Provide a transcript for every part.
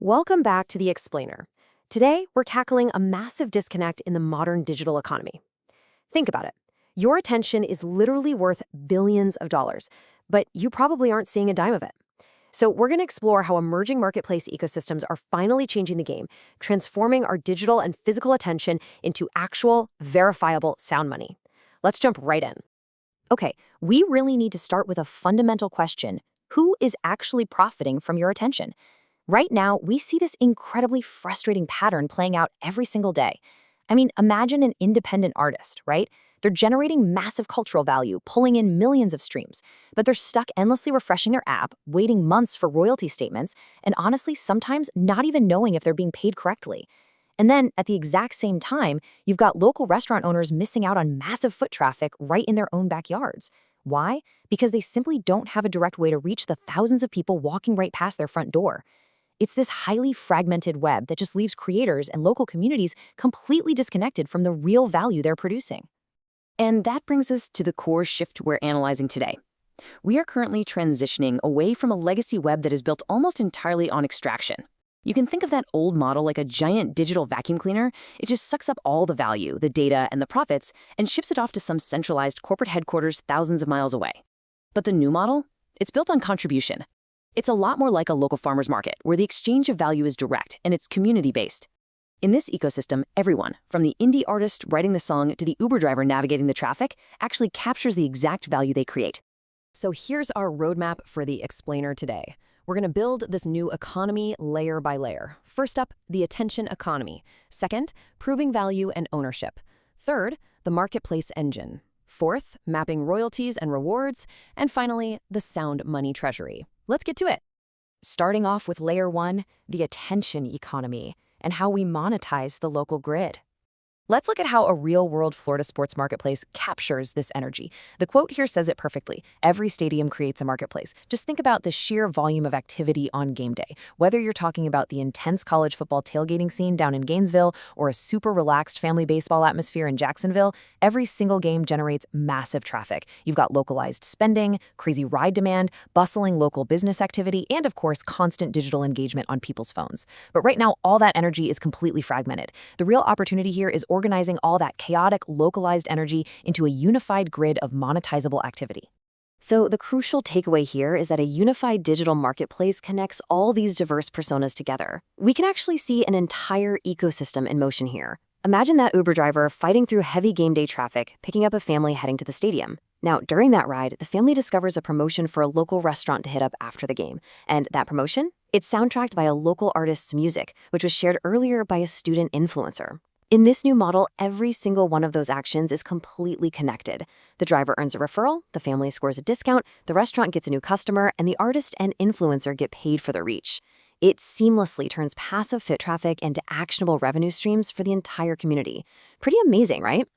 Welcome back to The Explainer. Today, we're tackling a massive disconnect in the modern digital economy. Think about it. Your attention is literally worth billions of dollars, but you probably aren't seeing a dime of it. So we're going to explore how emerging marketplace ecosystems are finally changing the game, transforming our digital and physical attention into actual, verifiable sound money. Let's jump right in. Okay, we really need to start with a fundamental question. Who is actually profiting from your attention? Right now, we see this incredibly frustrating pattern playing out every single day. I mean, imagine an independent artist, right? They're generating massive cultural value, pulling in millions of streams, but they're stuck endlessly refreshing their app, waiting months for royalty statements, and honestly, sometimes not even knowing if they're being paid correctly. And then, at the exact same time, you've got local restaurant owners missing out on massive foot traffic right in their own backyards. Why? Because they simply don't have a direct way to reach the thousands of people walking right past their front door. It's this highly fragmented web that just leaves creators and local communities completely disconnected from the real value they're producing. And that brings us to the core shift we're analyzing today. We are currently transitioning away from a legacy web that is built almost entirely on extraction. You can think of that old model like a giant digital vacuum cleaner. It just sucks up all the value, the data, and the profits, and ships it off to some centralized corporate headquarters thousands of miles away. But the new model? It's built on contribution. It's a lot more like a local farmer's market, where the exchange of value is direct and it's community-based. In this ecosystem, everyone, from the indie artist writing the song to the Uber driver navigating the traffic, actually captures the exact value they create. So here's our roadmap for the Explainer today. We're going to build this new economy layer by layer. First up, the attention economy. Second, proving value and ownership. Third, the marketplace engine. Fourth, mapping royalties and rewards. And finally, the sound money treasury. Let's get to it. Starting off with layer one, the attention economy, and how we monetize the local grid. Let's look at how a real-world Florida sports marketplace captures this energy. The quote here says it perfectly. Every stadium creates a marketplace. Just think about the sheer volume of activity on game day. Whether you're talking about the intense college football tailgating scene down in Gainesville or a super relaxed family baseball atmosphere in Jacksonville, every single game generates massive traffic. You've got localized spending, crazy ride demand, bustling local business activity, and of course, constant digital engagement on people's phones. But right now, all that energy is completely fragmented. The real opportunity here is organizing all that chaotic, localized energy into a unified grid of monetizable activity. So the crucial takeaway here is that a unified digital marketplace connects all these diverse personas together. We can actually see an entire ecosystem in motion here. Imagine that Uber driver fighting through heavy game day traffic, picking up a family heading to the stadium. Now, during that ride, the family discovers a promotion for a local restaurant to hit up after the game. And that promotion? It's soundtracked by a local artist's music, which was shared earlier by a student influencer. In this new model, every single one of those actions is completely connected. The driver earns a referral, the family scores a discount, the restaurant gets a new customer, and the artist and influencer get paid for the reach. It seamlessly turns passive foot traffic into actionable revenue streams for the entire community. Pretty amazing, right?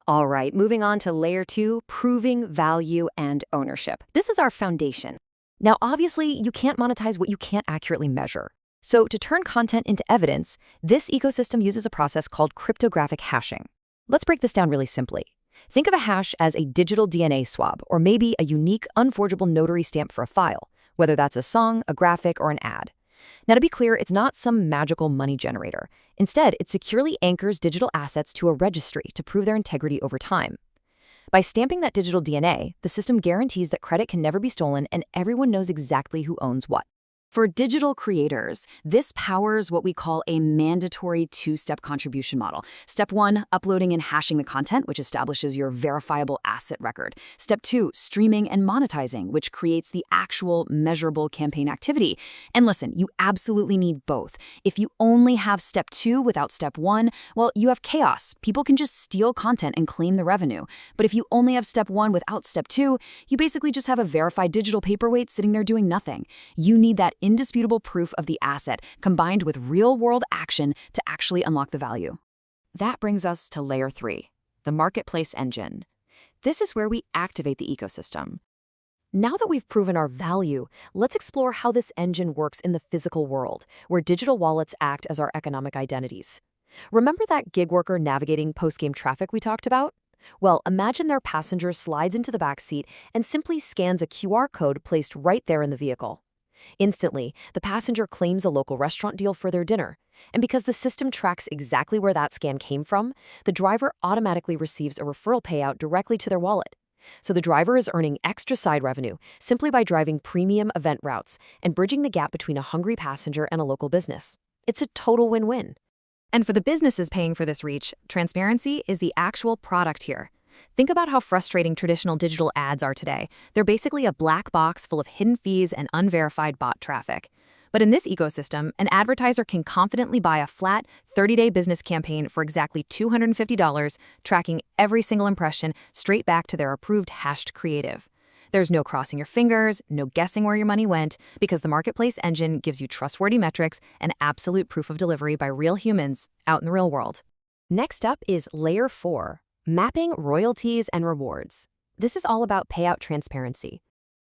All right, moving on to layer two, proving value and ownership. This is our foundation. Now, obviously, you can't monetize what you can't accurately measure. So to turn content into evidence, this ecosystem uses a process called cryptographic hashing. Let's break this down really simply. Think of a hash as a digital DNA swab, or maybe a unique, unforgeable notary stamp for a file, whether that's a song, a graphic, or an ad. Now, to be clear, it's not some magical money generator. Instead, it securely anchors digital assets to a registry to prove their integrity over time. By stamping that digital DNA, the system guarantees that credit can never be stolen and everyone knows exactly who owns what. For digital creators, this powers what we call a mandatory two-step contribution model. Step one, uploading and hashing the content, which establishes your verifiable asset record. Step two, streaming and monetizing, which creates the actual measurable campaign activity. And listen, you absolutely need both. If you only have step two without step one, well, you have chaos. People can just steal content and claim the revenue. But if you only have step one without step two, you basically just have a verified digital paperweight sitting there doing nothing. You need that indisputable proof of the asset combined with real-world action to actually unlock the value. That brings us to layer three, the marketplace engine. This is where we activate the ecosystem. Now that we've proven our value, let's explore how this engine works in the physical world, where digital wallets act as our economic identities. Remember that gig worker navigating post-game traffic we talked about? Well, imagine their passenger slides into the back seat and simply scans a QR code placed right there in the vehicle. Instantly, the passenger claims a local restaurant deal for their dinner. And because the system tracks exactly where that scan came from, the driver automatically receives a referral payout directly to their wallet. So the driver is earning extra side revenue simply by driving premium event routes and bridging the gap between a hungry passenger and a local business. It's a total win-win. And for the businesses paying for this reach, transparency is the actual product here. Think about how frustrating traditional digital ads are today. They're basically a black box full of hidden fees and unverified bot traffic. But in this ecosystem, an advertiser can confidently buy a flat, 30-day business campaign for exactly $250, tracking every single impression straight back to their approved hashed creative. There's no crossing your fingers, no guessing where your money went, because the marketplace engine gives you trustworthy metrics and absolute proof of delivery by real humans out in the real world. Next up is Layer 4, mapping royalties and rewards. This is all about payout transparency.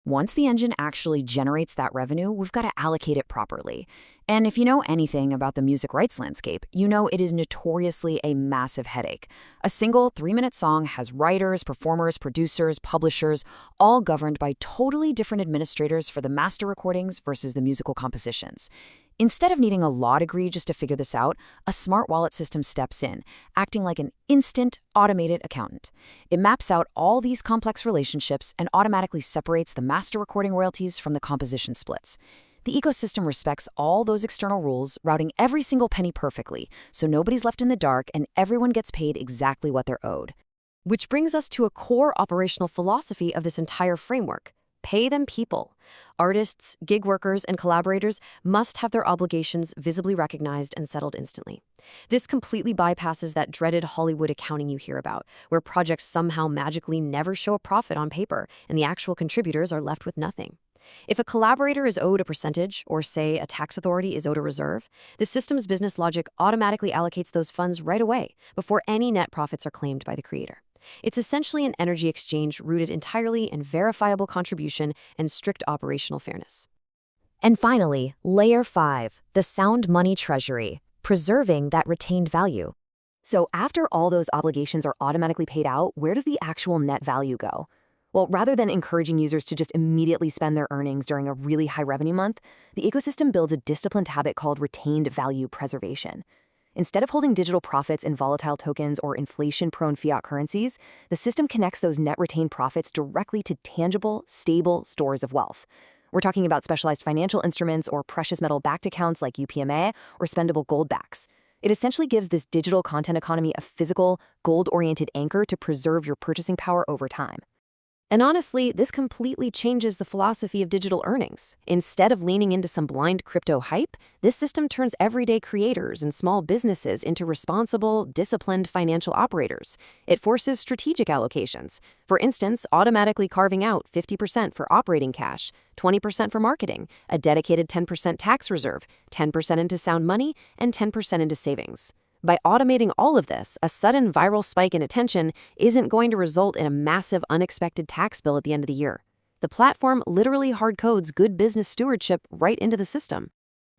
Once the engine actually generates that revenue, we've got to allocate it properly. And if you know anything about the music rights landscape, you know it is notoriously a massive headache. A single 3-minute song has writers, performers, producers, publishers, all governed by totally different administrators for the master recordings versus the musical compositions. Instead of needing a law degree just to figure this out, a smart wallet system steps in, acting like an instant, automated accountant. It maps out all these complex relationships and automatically separates the master recording royalties from the composition splits. The ecosystem respects all those external rules, routing every single penny perfectly, so nobody's left in the dark and everyone gets paid exactly what they're owed. Which brings us to a core operational philosophy of this entire framework. Pay them people. Artists, gig workers, and collaborators must have their obligations visibly recognized and settled instantly. This completely bypasses that dreaded Hollywood accounting you hear about, where projects somehow magically never show a profit on paper and the actual contributors are left with nothing. If a collaborator is owed a percentage, or say a tax authority is owed a reserve, the system's business logic automatically allocates those funds right away, before any net profits are claimed by the creator. It's essentially an energy exchange rooted entirely in verifiable contribution and strict operational fairness. And finally, Layer 5, the sound money treasury, preserving that retained value. So after all those obligations are automatically paid out, where does the actual net value go? Well, rather than encouraging users to just immediately spend their earnings during a really high revenue month, the ecosystem builds a disciplined habit called retained value preservation. Instead of holding digital profits in volatile tokens or inflation-prone fiat currencies, the system connects those net retained profits directly to tangible, stable stores of wealth. We're talking about specialized financial instruments or precious metal-backed accounts like UPMA or spendable gold backs. It essentially gives this digital content economy a physical, gold-oriented anchor to preserve your purchasing power over time. And honestly, this completely changes the philosophy of digital earnings. Instead of leaning into some blind crypto hype, this system turns everyday creators and small businesses into responsible, disciplined financial operators. It forces strategic allocations. For instance, automatically carving out 50% for operating cash, 20% for marketing, a dedicated 10% tax reserve, 10% into sound money, and 10% into savings. By automating all of this, a sudden viral spike in attention isn't going to result in a massive unexpected tax bill at the end of the year. The platform literally hard-codes good business stewardship right into the system.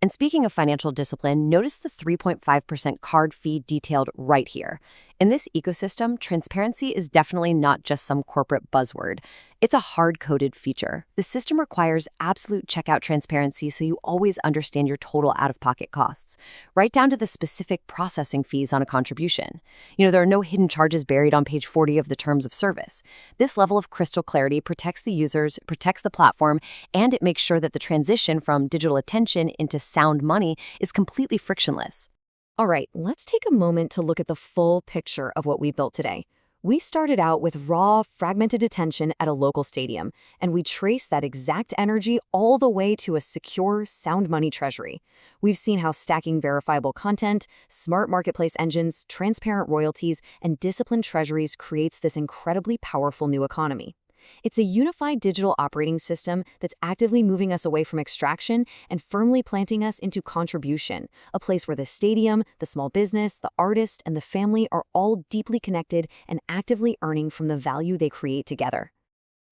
And speaking of financial discipline, notice the 3.5% card fee detailed right here. In this ecosystem, transparency is definitely not just some corporate buzzword. It's a hard-coded feature. The system requires absolute checkout transparency so you always understand your total out-of-pocket costs, right down to the specific processing fees on a contribution. There are no hidden charges buried on page 40 of the terms of service. This level of crystal clarity protects the users, protects the platform, and it makes sure that the transition from digital attention into sound money is completely frictionless. All right, let's take a moment to look at the full picture of what we built today. We started out with raw, fragmented attention at a local stadium, and we traced that exact energy all the way to a secure, sound money treasury. We've seen how stacking verifiable content, smart marketplace engines, transparent royalties, and disciplined treasuries creates this incredibly powerful new economy. It's a unified digital operating system that's actively moving us away from extraction and firmly planting us into contribution, a place where the stadium, the small business, the artist, and the family are all deeply connected and actively earning from the value they create together.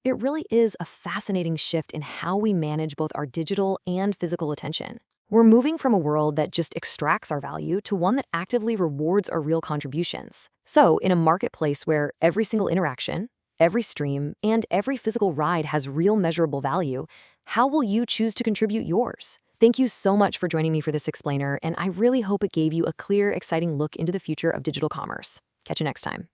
It really is a fascinating shift in how we manage both our digital and physical attention. We're moving from a world that just extracts our value to one that actively rewards our real contributions. So, in a marketplace where every single interaction, every stream, and every physical ride has real measurable value, How will you choose to contribute yours? Thank you so much for joining me for this explainer, and I really hope it gave you a clear, exciting look into the future of digital commerce. Catch you next time.